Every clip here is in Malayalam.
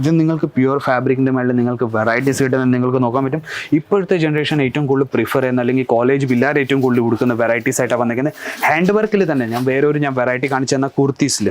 ഇത് നിങ്ങൾക്ക് പ്യുവർ ഫാബ്രിക്കിൻ്റെ മേളിൽ നിങ്ങൾക്ക് വെറൈറ്റീസ് കിട്ടുന്നത് നിങ്ങൾക്ക് നോക്കാൻ പറ്റും. ഇപ്പോഴത്തെ ജനറേഷൻ ഏറ്റവും കൂടുതൽ പ്രിഫർ ചെയ്യുന്ന അല്ലെങ്കിൽ കോളേജ് പിള്ളേർ ഏറ്റവും കൂടുതൽ കൊടുക്കുന്ന വെറൈറ്റീസ് ആയിട്ടാണ് വന്നിരിക്കുന്നത്. ഹാൻഡ് വർക്കിൽ തന്നെ ഞാൻ വെറൈറ്റി കാണിച്ചു തന്ന കുർത്തീസിൽ.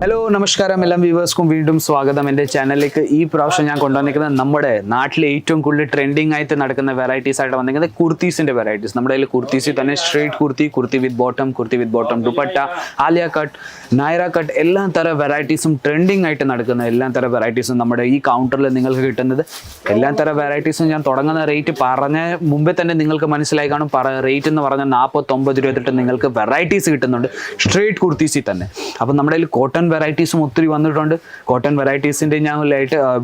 ഹലോ നമസ്കാരം, എല്ലാ വ്യൂവേഴ്സ്ക്കും വീണ്ടും സ്വാഗതം എൻ്റെ ചാനലിലേക്ക്. ഈ പ്രാവശ്യം ഞാൻ കൊണ്ടുവന്നിരിക്കുന്നത് നമ്മുടെ നാട്ടിലെ ഏറ്റവും കൂടുതൽ ട്രെൻഡിങ് ആയിട്ട് നടക്കുന്ന വെറൈറ്റീസ് ആയിട്ട് വന്നിരിക്കുന്നത് കുർത്തീസിൻ്റെ വെറൈറ്റീസ്. നമ്മുടെ കയ്യിൽ കുർത്തീസിൽ തന്നെ straight kurti with bottom, dupatta, Alia cut, Naira cut, എല്ലാ തരം വെറൈറ്റീസും ട്രെൻഡിങ് ആയിട്ട് നടക്കുന്ന എല്ലാ തരം വെറൈറ്റീസും നമ്മുടെ ഈ കൗണ്ടറിൽ നിങ്ങൾക്ക് കിട്ടുന്നത്. എല്ലാ തരം വെറൈറ്റീസും ഞാൻ തുടങ്ങുന്ന റേറ്റ് പറഞ്ഞ മുമ്പേ തന്നെ നിങ്ങൾക്ക് മനസ്സിലായി കാണും. റേറ്റ് എന്ന് പറഞ്ഞാൽ 49 രൂപ തൊട്ട് നിങ്ങൾക്ക് വെറൈറ്റീസ് കിട്ടുന്നുണ്ട് സ്ട്രേറ്റ് കുർത്തീസിൽ തന്നെ. അപ്പം നമ്മുടെ കയ്യിൽ കോട്ടൺ വെറൈറ്റീസും ഒത്തിരി വന്നിട്ടുണ്ട്. കോട്ടൺ വെറൈറ്റീസിൻ്റെ ഞാൻ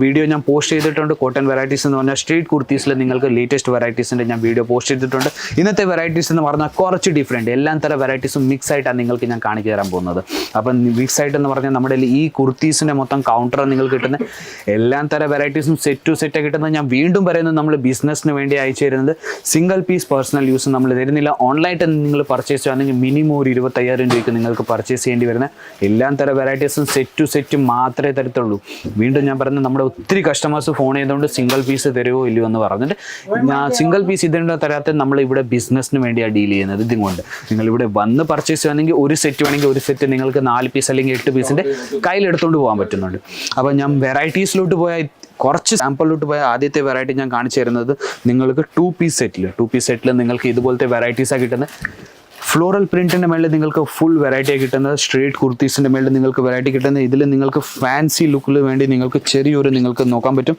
വീഡിയോ ഞാൻ പോസ്റ്റ് ചെയ്തിട്ടുണ്ട്. കോട്ടൺ വെറൈറ്റീസ് എന്ന് പറഞ്ഞാൽ സ്ട്രീറ്റ് കുർത്തീസിൽ നിങ്ങൾക്ക് ലേറ്റസ്റ്റ് വെറൈറ്റീസിൻ്റെ ഞാൻ വീഡിയോ പോസ്റ്റ് ചെയ്തിട്ടുണ്ട്. ഇന്നത്തെ വെറൈറ്റീസ് എന്ന് പറഞ്ഞാൽ കുറച്ച് ഡിഫറെൻറ്റ്, എല്ലാ തരം വെറൈറ്റീസും മിക്സ് ആയിട്ടാണ് നിങ്ങൾക്ക് ഞാൻ കാണിച്ചു തരാൻ പോകുന്നത്. അപ്പം മിക്സ് ആയിട്ട് എന്ന് പറഞ്ഞാൽ നമ്മുടെ ഈ കുർത്തീസിൻ്റെ മൊത്തം കൗണ്ടർ നിങ്ങൾക്ക് കിട്ടുന്നത് എല്ലാ തരം വെറൈറ്റീസും സെറ്റ് ടു സെറ്റ് കിട്ടുന്നത്. ഞാൻ വീണ്ടും പറയുന്നത് നമ്മൾ ബിസിനസ്സിന് വേണ്ടി അയച്ചു തരുന്നത് സിംഗിൾ പീസ് പേഴ്സണൽ യൂസ് നമ്മൾ തരുന്നില്ല. ഓൺലൈനായിട്ട് നിങ്ങൾ പർച്ചേസ് ചെയ്യുകയാണെങ്കിൽ മിനിമം ഒരു 25,000 രൂപയ്ക്ക് നിങ്ങൾക്ക് പർച്ചേസ് ചെയ്യേണ്ടി വരുന്ന എല്ലാ തരം വെറൈറ്റീസും സെറ്റ് ടു സെറ്റ് മാത്രമേ തരത്തുള്ളൂ. വീണ്ടും ഞാൻ പറയുന്നത് നമ്മുടെ ഒത്തിരി കസ്റ്റമേഴ്സ് ഫോൺ ചെയ്തുകൊണ്ട് സിംഗിൾ പീസ് തരുമോ ഇല്ലയോ എന്ന് പറഞ്ഞിട്ട് ഞാൻ സിംഗിൾ പീസ് ഇതിൻ്റെ തരാത്ത നമ്മളിവിടെ ബിസിനസ്സിന് വേണ്ടിയാണ് ഡീൽ ചെയ്യുന്നത്. ഇതുകൊണ്ട് നിങ്ങളിവിടെ വന്ന് പർച്ചേസ് ചെയ്യുകയാണെങ്കിൽ ഒരു സെറ്റ് വേണമെങ്കിൽ ഒരു സെറ്റ് നിങ്ങൾക്ക് 4 പീസ് അല്ലെങ്കിൽ 8 പീസിൻ്റെ കയ്യിലെടുത്തുകൊണ്ട് പോകാൻ പറ്റുന്നുണ്ട്. അപ്പോൾ ഞാൻ വെറൈറ്റീസിലോട്ട് പോയാൽ കുറച്ച് സാമ്പിളിലോട്ട് പോയ ആദ്യത്തെ വെറൈറ്റി ഞാൻ കാണിച്ചു തരുന്നത് നിങ്ങൾക്ക് 2 പീസ് സെറ്റിൽ നിങ്ങൾക്ക് ഇതുപോലത്തെ വെറൈറ്റീസാണ് കിട്ടുന്നത്. ഫ്ലോറൽ പ്രിൻറ്റിൻ്റെ മേളിൽ നിങ്ങൾക്ക് ഫുൾ വെറൈറ്റിയാണ് കിട്ടുന്നത്. സ്ട്രേറ്റ് കുർത്തീസിൻ്റെ മേളിൽ നിങ്ങൾക്ക് വെറൈറ്റി കിട്ടുന്നത്. ഇതിൽ നിങ്ങൾക്ക് ഫാൻസി ലുക്കിൽ വേണ്ടി നിങ്ങൾക്ക് ചെറിയൊരു നിങ്ങൾക്ക് നോക്കാൻ പറ്റും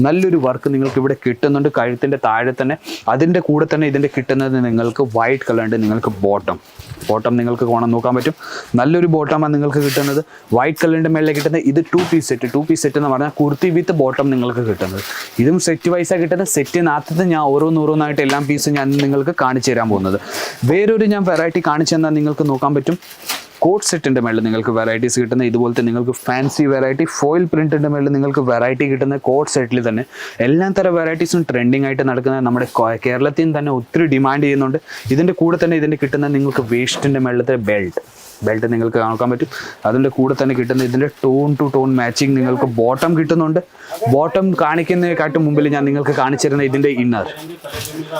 നല്ലൊരു വർക്ക് നിങ്ങൾക്ക് ഇവിടെ കിട്ടുന്നുണ്ട്. കഴുത്തിൻ്റെ താഴെ തന്നെ അതിൻ്റെ കൂടെ തന്നെ ഇതിൻ്റെ കിട്ടുന്നത് നിങ്ങൾക്ക് വൈറ്റ് കളറുണ്ട്. നിങ്ങൾക്ക് ബോട്ടം നിങ്ങൾക്ക് നോക്കാൻ പറ്റും. നല്ലൊരു ബോട്ടമാണ് നിങ്ങൾക്ക് കിട്ടുന്നത്. വൈറ്റ് കളറിൻ്റെ മേളിൽ കിട്ടുന്നത്. ഇത് 2 പീസ് സെറ്റ് എന്ന് പറഞ്ഞാൽ കുർത്തി വിത്ത് ബോട്ടം നിങ്ങൾക്ക് കിട്ടുന്നത്. ഇതും സെറ്റ് വൈസാണ് കിട്ടുന്നത്. സെറ്റിനകത്ത് ഞാൻ ഓരോന്നോരോന്നായിട്ട് എല്ലാം പീസും ഞാൻ നിങ്ങൾക്ക് കാണിച്ചു തരാൻ പോകുന്നത്. വേറൊരു ഞാൻ വെറൈറ്റി കാണിച്ചു തന്നാൽ നിങ്ങൾക്ക് നോക്കാൻ പറ്റും. കോട്ട് സെറ്റിൻ്റെ മേളിൽ നിങ്ങൾക്ക് വെറൈറ്റീസ് കിട്ടുന്ന ഇതുപോലത്തെ നിങ്ങൾക്ക് ഫാൻസി വെറൈറ്റി ഫോയിൽ പ്രിൻറ്റിൻ്റെ മേളിൽ നിങ്ങൾക്ക് വെറൈറ്റി കിട്ടുന്ന കോട്ട് സെറ്റിൽ തന്നെ എല്ലാ തരം വെറൈറ്റീസും ട്രെൻഡിങ് ആയിട്ട് നടക്കുന്നത് നമ്മുടെ കേരളത്തിൽ തന്നെ ഒത്തിരി ഡിമാൻഡ് ചെയ്യുന്നുണ്ട്. ഇതിൻ്റെ കൂടെ തന്നെ ഇതിൻ്റെ കിട്ടുന്ന നിങ്ങൾക്ക് വേസ്റ്റിൻ്റെ മേളിലത്തെ ബെൽറ്റ് നിങ്ങൾക്ക് നോക്കാൻ പറ്റും. അതിൻ്റെ കൂടെ തന്നെ കിട്ടുന്ന ഇതിൻ്റെ ടോൺ ടു ടോൺ മാച്ചിങ് നിങ്ങൾക്ക് ബോട്ടം കിട്ടുന്നുണ്ട്. ബോട്ടം കാണിക്കുന്നതിനെക്കാട്ടും മുമ്പിൽ ഞാൻ നിങ്ങൾക്ക് കാണിച്ചിരുന്ന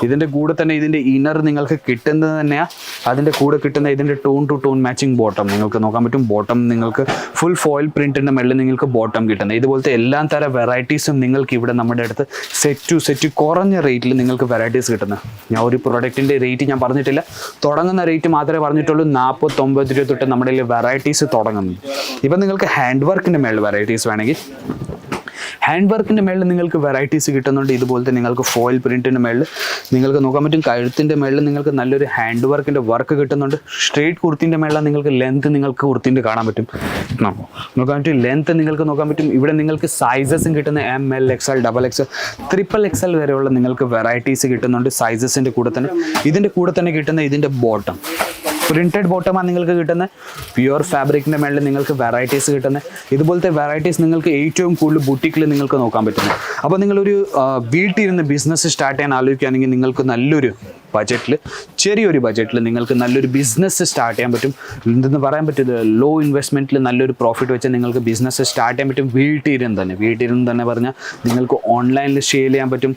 ഇതിൻ്റെ കൂടെ തന്നെ ഇതിൻ്റെ ഇന്നർ നിങ്ങൾക്ക് കിട്ടുന്നത് തന്നെയാണ്. അതിൻ്റെ കൂടെ കിട്ടുന്ന ഇതിൻ്റെ tone to tone matching bottom നിങ്ങൾക്ക് നോക്കാൻ പറ്റും. ബോട്ടം നിങ്ങൾക്ക് ഫുൾ ഫോയിൽ പ്രിൻറ്റിൻ്റെ മേളിൽ നിങ്ങൾക്ക് ബോട്ടം കിട്ടുന്നത്. ഇതുപോലത്തെ എല്ലാ തരം വെറൈറ്റീസും നിങ്ങൾക്ക് ഇവിടെ നമ്മുടെ അടുത്ത് സെറ്റ് ടു സെറ്റ് കുറഞ്ഞ റേറ്റിൽ നിങ്ങൾക്ക് വെറൈറ്റീസ് കിട്ടുന്നത്. ഞാൻ ഒരു പ്രൊഡക്റ്റിൻ്റെ റേറ്റ് ഞാൻ പറഞ്ഞിട്ടില്ല, തുടങ്ങുന്ന റേറ്റ് മാത്രമേ പറഞ്ഞിട്ടുള്ളൂ. 49 രൂപ തൊട്ട് നമ്മുടെ വെറൈറ്റീസ് തുടങ്ങുന്നു. ഇപ്പം നിങ്ങൾക്ക് ഹാൻഡ് വർക്കിൻ്റെ മേളിൽ വെറൈറ്റീസ് വേണമെങ്കിൽ ഹാൻഡ് വർക്കിൻ്റെ മേളിൽ നിങ്ങൾക്ക് വെറൈറ്റീസ് കിട്ടുന്നുണ്ട്. ഇതുപോലത്തെ നിങ്ങൾക്ക് ഫോയിൽ പ്രിൻറ്റിൻ്റെ മേളിൽ നിങ്ങൾക്ക് നോക്കാൻ പറ്റും. കഴുത്തിൻ്റെ മേളിൽ നിങ്ങൾക്ക് നല്ലൊരു ഹാൻഡ് വർക്കിൻ്റെ വർക്ക് കിട്ടുന്നുണ്ട്. സ്ട്രേറ്റ് കുർത്തിൻ്റെ മേളിൽ നിങ്ങൾക്ക് ലെങ്ത് നിങ്ങൾക്ക് കുർത്തിൻ്റെ കാണാൻ പറ്റും. നോക്കാൻ പറ്റും ലെങ്ത് നിങ്ങൾക്ക് നോക്കാൻ പറ്റും. ഇവിടെ നിങ്ങൾക്ക് സൈസസും കിട്ടുന്ന ML XL XXL XXL വരെയുള്ള നിങ്ങൾക്ക് വെറൈറ്റീസ് കിട്ടുന്നുണ്ട്. സൈസസിൻ്റെ കൂടെ തന്നെ ഇതിൻ്റെ കൂടെ തന്നെ കിട്ടുന്ന ഇതിൻ്റെ ബോട്ടം പ്രിൻറ്റഡ് ബോട്ടമാണ് നിങ്ങൾക്ക് കിട്ടുന്നത്. പ്യുവർ ഫാബ്രിക്കിൻ്റെ മേളിൽ നിങ്ങൾക്ക് വെറൈറ്റീസ് കിട്ടുന്നത്. ഇതുപോലത്തെ വെറൈറ്റീസ് നിങ്ങൾക്ക് ഏറ്റവും കൂടുതൽ ബുട്ടിക്കിൽ നിങ്ങൾക്ക് നോക്കാൻ പറ്റുന്നത്. അപ്പോൾ നിങ്ങളൊരു വീട്ടിലിരുന്ന് ബിസിനസ് സ്റ്റാർട്ട് ചെയ്യാൻ ആലോചിക്കുകയാണെങ്കിൽ നിങ്ങൾക്ക് നല്ലൊരു ചെറിയൊരു ബജറ്റിൽ നിങ്ങൾക്ക് നല്ലൊരു ബിസിനസ് സ്റ്റാർട്ട് ചെയ്യാൻ പറ്റും. എന്തെന്ന് പറയാൻ പറ്റില്ല, ലോ ഇൻവെസ്റ്റ്മെൻറ്റിൽ നല്ലൊരു പ്രോഫിറ്റ് വെച്ച് നിങ്ങൾക്ക് ബിസിനസ് സ്റ്റാർട്ട് ചെയ്യാൻ പറ്റും. വീട്ടിലിരുന്ന് തന്നെ പറഞ്ഞാൽ നിങ്ങൾക്ക് ഓൺലൈനിൽ സെയിൽ ചെയ്യാൻ പറ്റും.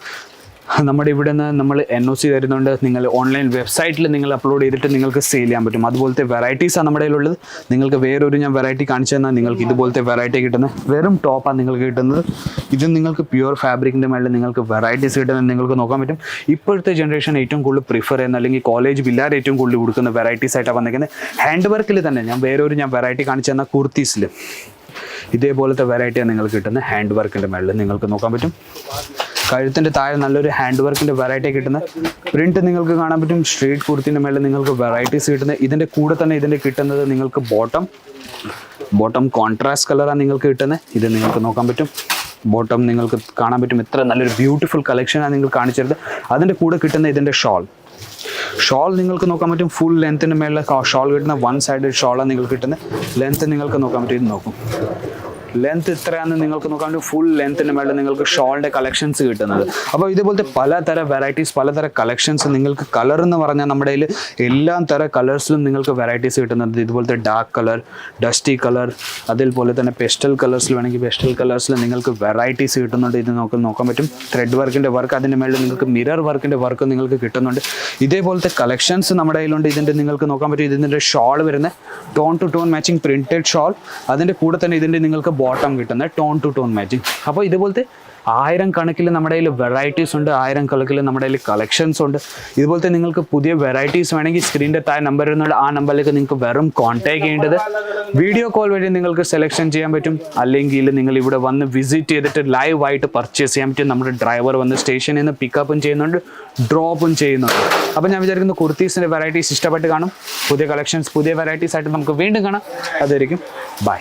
നമ്മുടെ ഇവിടെ നിന്ന് നമ്മൾ NOC തരുന്നുണ്ട്. നിങ്ങൾ ഓൺലൈൻ വെബ്സൈറ്റിൽ നിങ്ങൾ അപ്ലോഡ് ചെയ്തിട്ട് നിങ്ങൾക്ക് സെയിൽ ചെയ്യാൻ പറ്റും. അതുപോലത്തെ വെറൈറ്റീസാണ് നമ്മുടെ കയ്യിലുള്ളത്. നിങ്ങൾക്ക് വേറൊരു ഞാൻ വെറൈറ്റി കാണിച്ചു തന്നാൽ നിങ്ങൾക്ക് ഇതുപോലത്തെ വെറൈറ്റി കിട്ടുന്നത്. വെറും ടോപ്പാണ് നിങ്ങൾക്ക് കിട്ടുന്നത്. ഇത് നിങ്ങൾക്ക് പ്യുവർ ഫാബ്രിക്കിൻ്റെ മേളിൽ നിങ്ങൾക്ക് വെറൈറ്റീസ് കിട്ടുന്നത് നിങ്ങൾക്ക് നോക്കാൻ പറ്റും. ഇപ്പോഴത്തെ ജനറേഷൻ ഏറ്റവും കൂടുതൽ പ്രിഫർ ചെയ്യുന്ന അല്ലെങ്കിൽ കോളേജ് പിള്ളേർ ഏറ്റവും കൂടുതൽ കൊടുക്കുന്ന വെറൈറ്റീസ് ആയിട്ടാണ് വന്നിരിക്കുന്നത്. ഹാൻഡ് വർക്കിൽ തന്നെ ഞാൻ വെറൈറ്റി കാണിച്ചു തന്നാൽ കുർത്തീസിൽ ഇതേപോലത്തെ വെറൈറ്റിയാണ് നിങ്ങൾക്ക് കിട്ടുന്നത്. ഹാൻഡ് വർക്കിൻ്റെ മേളിൽ നിങ്ങൾക്ക് നോക്കാൻ പറ്റും. കഴുത്തിൻ്റെ താഴെ നല്ലൊരു ഹാൻഡ് വർക്കിൻ്റെ വെറൈറ്റി കിട്ടുന്ന പ്രിൻറ്റ് നിങ്ങൾക്ക് കാണാൻ പറ്റും. സ്ട്രേറ്റ് കുർത്തിൻ്റെ മേളിൽ നിങ്ങൾക്ക് വെറൈറ്റീസ് കിട്ടുന്നത്. ഇതിൻ്റെ കൂടെ തന്നെ ഇതിൻ്റെ കിട്ടുന്നത് നിങ്ങൾക്ക് ബോട്ടം കോൺട്രാസ്റ്റ് കളറാണ് നിങ്ങൾക്ക് കിട്ടുന്നത്. ഇത് നിങ്ങൾക്ക് നോക്കാൻ പറ്റും. ബോട്ടം നിങ്ങൾക്ക് കാണാൻ പറ്റും. ഇത്ര നല്ലൊരു ബ്യൂട്ടിഫുൾ കളക്ഷനാണ് നിങ്ങൾ കാണിച്ചത്. അതിൻ്റെ കൂടെ കിട്ടുന്ന ഇതിൻ്റെ ഷോൾ നിങ്ങൾക്ക് നോക്കാൻ പറ്റും. ഫുൾ ലെങ്ത്തിൻ്റെ മേളിൽ ഷോൾ കിട്ടുന്ന 1 സൈഡ് ഷോളാണ് നിങ്ങൾക്ക് കിട്ടുന്നത്. ലെങ്ത്ത് നിങ്ങൾക്ക് നോക്കാൻ പറ്റും. ഇത് നോക്കും ലെങ്ത് ഇത്രയാണ് നിങ്ങൾക്ക് നോക്കാൻ ഫുൾ ലെങ്ത്തിന് മേളിൽ നിങ്ങൾക്ക് ഷോളിൻ്റെ കളക്ഷൻസ് കിട്ടുന്നത്. അപ്പോൾ ഇതുപോലത്തെ പലതരം വെറൈറ്റീസ് പലതരം കളക്ഷൻസ് നിങ്ങൾക്ക് കളർ എന്ന് പറഞ്ഞാൽ നമ്മുടെ കയ്യിൽ എല്ലാ തരം കളേഴ്സിലും നിങ്ങൾക്ക് വെറൈറ്റീസ് കിട്ടുന്നുണ്ട്. ഇതുപോലത്തെ ഡാർക്ക് കളർ, ഡസ്റ്റി കളർ, അതേപോലെ തന്നെ പെസ്റ്റൽ കളേഴ്സിൽ വേണമെങ്കിൽ പെസ്റ്റൽ കളേഴ്സിൽ നിങ്ങൾക്ക് വെറൈറ്റീസ് കിട്ടുന്നുണ്ട്. ഇത് നോക്കാൻ പറ്റും. ത്രെഡ് വർക്കിൻ്റെ വർക്ക്, അതിൻ്റെ മേളിൽ നിങ്ങൾക്ക് മിറർ വർക്കിൻ്റെ വർക്ക് നിങ്ങൾക്ക് കിട്ടുന്നുണ്ട്. ഇതേപോലത്തെ കളക്ഷൻസ് നമ്മുടെ കയ്യിലുണ്ട്. ഇതിൻ്റെ നിങ്ങൾക്ക് നോക്കാൻ പറ്റും. ഇതിൻ്റെ ഷോൾ വരുന്ന tone to tone matching printed shawl, അതിൻ്റെ കൂടെ തന്നെ ഇതിൻ്റെ നിങ്ങൾക്ക് ബോട്ടം കിട്ടുന്നത് ടോൺ ടു ടോൺ മാച്ചിങ്. അപ്പോൾ ഇതുപോലത്തെ 1000 കണക്കിൽ നമ്മുടെ കയ്യിൽ വെറൈറ്റീസ് ഉണ്ട്, 1000 കണക്കിൽ നമ്മുടെ കയ്യിൽ കളക്ഷൻസ് ഉണ്ട്. ഇതുപോലത്തെ നിങ്ങൾക്ക് പുതിയ വെറൈറ്റീസ് വേണമെങ്കിൽ സ്ക്രീനിൻ്റെ താഴെ നമ്പർ വരുന്നുണ്ട്. ആ നമ്പറിലേക്ക് നിങ്ങൾക്ക് വെറും കോൺടാക്ട് ചെയ്യേണ്ടത്. വീഡിയോ കോൾ വഴി നിങ്ങൾക്ക് സെലക്ഷൻ ചെയ്യാൻ പറ്റും, അല്ലെങ്കിൽ നിങ്ങൾ ഇവിടെ വന്ന് വിസിറ്റ് ചെയ്തിട്ട് ലൈവായിട്ട് പർച്ചേസ് ചെയ്യാൻ പറ്റും. നമ്മുടെ ഡ്രൈവർ വന്ന് സ്റ്റേഷനിൽ നിന്ന് പിക്കപ്പും ചെയ്യുന്നുണ്ട്, ഡ്രോപ്പും ചെയ്യുന്നുണ്ട്. അപ്പോൾ ഞാൻ വിചാരിക്കുന്നു കുർത്തീസിൻ്റെ വെറൈറ്റീസ് ഇഷ്ടപ്പെട്ട് കാണും. പുതിയ കളക്ഷൻസ് പുതിയ വെറൈറ്റീസ് ആയിട്ട് നമുക്ക് വീണ്ടും കാണാം. അതായിരിക്കും ബൈ.